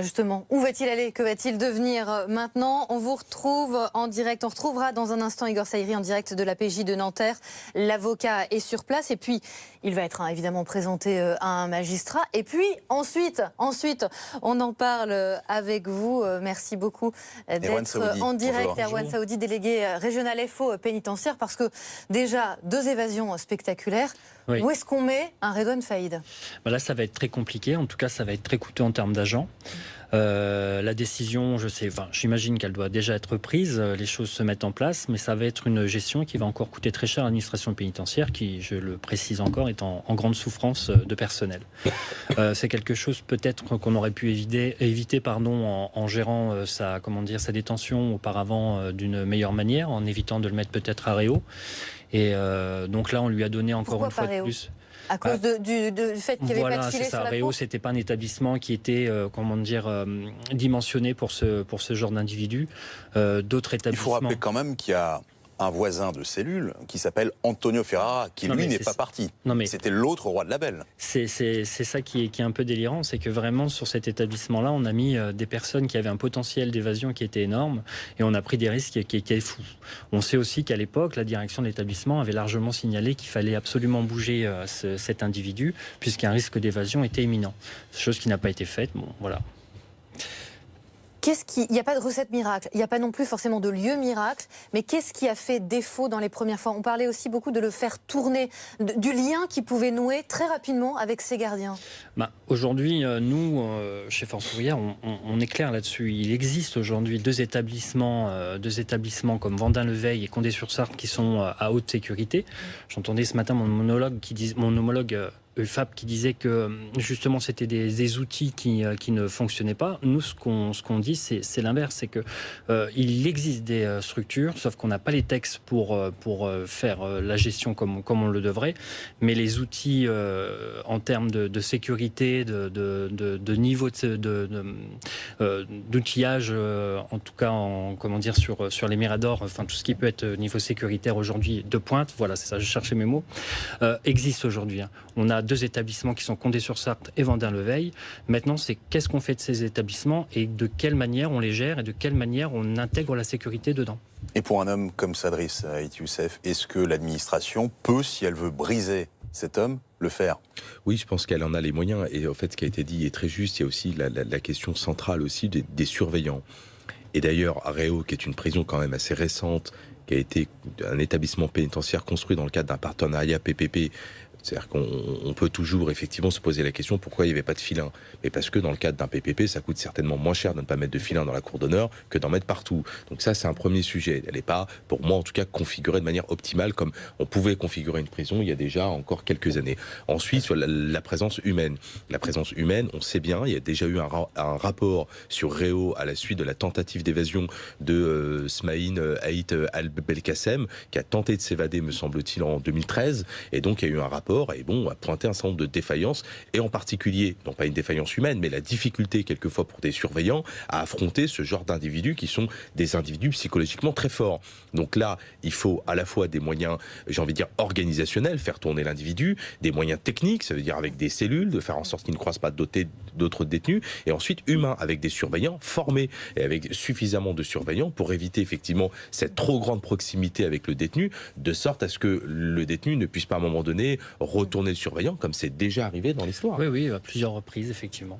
justement, où va-t-il aller? Que va-t-il devenir maintenant? On vous retrouve en direct. On retrouvera dans un instant Igor Saïri en direct de la PJ de Nanterre. L'avocat est sur place et puis il va être évidemment présenté à un magistrat. Et puis ensuite, on en parle avec vous. Merci beaucoup d'être en direct. Erwan Saoudi, délégué régional FO pénitentiaire, parce que déjà 2 évasions spectaculaires. Oui. Où est-ce qu'on met un Redouane Faïd? Là, ça va être très compliqué. En tout cas, ça va être très coûteux en termes d'agents. La décision, j'imagine qu'elle doit déjà être prise. Les choses se mettent en place, mais ça va être une gestion qui va encore coûter très cher à l'administration pénitentiaire, qui, je le précise encore, est en grande souffrance de personnel. C'est quelque chose peut-être qu'on aurait pu éviter en gérant sa détention auparavant d'une meilleure manière, en évitant de le mettre peut-être à réo. Et donc là, on lui a donné encore une fois de plus. À cause du fait qu'il n'y avait pas de filet sur la cour. Réo, c'était pas un établissement qui était dimensionné pour ce genre d'individu. D'autres établissements. Il faut rappeler quand même qu'il y a un voisin de cellule qui s'appelle Antonio Ferrara, qui lui n'est pas parti. C'était l'autre roi de la belle. C'est ça qui est un peu délirant, c'est que vraiment sur cet établissement-là, on a mis des personnes qui avaient un potentiel d'évasion qui était énorme, et on a pris des risques qui étaient fous. On sait aussi qu'à l'époque, la direction de l'établissement avait largement signalé qu'il fallait absolument bouger cet individu, puisqu'un risque d'évasion était imminent. Chose qui n'a pas été faite. Bon, voilà. Il n'y a pas de recette miracle, il n'y a pas non plus forcément de lieu miracle, mais qu'est-ce qui a fait défaut dans les premières fois? On parlait aussi beaucoup de le faire tourner, du lien qui pouvait nouer très rapidement avec ses gardiens. Aujourd'hui, nous, chez Force Ouvrière, on est clair là-dessus. Il existe aujourd'hui 2 établissements comme Vendin-le-Veil et Condé-sur-Sarthe qui sont à haute sécurité. J'entendais ce matin mon homologue UFAP qui disait que justement c'était des outils qui ne fonctionnaient pas. Nous, ce qu'on dit, c'est l'inverse, c'est que il existe des structures, sauf qu'on n'a pas les textes pour faire la gestion comme on le devrait, mais les outils en termes de sécurité, de niveau d'outillage, en tout cas sur les miradors, tout ce qui peut être niveau sécuritaire aujourd'hui de pointe, voilà, c'est ça, je cherchais mes mots, existe aujourd'hui. On a 2 établissements qui sont Condé-sur-Sarthe et Vendin-le-Veil. Maintenant, c'est qu'est-ce qu'on fait de ces établissements et de quelle manière on les gère et de quelle manière on intègre la sécurité dedans. Et pour un homme comme Sadriss Ait Youssef, est-ce que l'administration peut, si elle veut briser cet homme, le faire? Oui, je pense qu'elle en a les moyens. Et en fait, ce qui a été dit est très juste. Il y a aussi la question centrale aussi des surveillants. Et d'ailleurs, à Réau, qui est une prison quand même assez récente, qui a été un établissement pénitentiaire construit dans le cadre d'un partenariat PPP, c'est-à-dire qu'on peut toujours effectivement se poser la question pourquoi il n'y avait pas de filin. Mais parce que dans le cadre d'un PPP, ça coûte certainement moins cher de ne pas mettre de filin dans la cour d'honneur que d'en mettre partout. Donc ça, c'est un premier sujet. Elle n'est pas, pour moi en tout cas, configurée de manière optimale comme on pouvait configurer une prison il y a déjà encore quelques années. Ensuite, sur la présence humaine. La présence humaine, on sait bien, il y a déjà eu un rapport sur Réau à la suite de la tentative d'évasion de Smaïn Haït Al-Belkacem, qui a tenté de s'évader, me semble-t-il, en 2013. Et donc, il y a eu un rapport et a pointé un certain nombre de défaillances, et en particulier, non pas une défaillance humaine, mais la difficulté quelquefois pour des surveillants à affronter ce genre d'individus qui sont des individus psychologiquement très forts. Donc là, il faut à la fois des moyens, j'ai envie de dire, organisationnels, faire tourner l'individu, des moyens techniques, ça veut dire avec des cellules, de faire en sorte qu'ils ne croisent pas d'autres détenus, et ensuite humains, avec des surveillants formés, et avec suffisamment de surveillants pour éviter effectivement cette trop grande proximité avec le détenu, de sorte à ce que le détenu ne puisse pas à un moment donné retourner le surveillant, comme c'est déjà arrivé dans l'histoire. Oui, à plusieurs reprises, effectivement.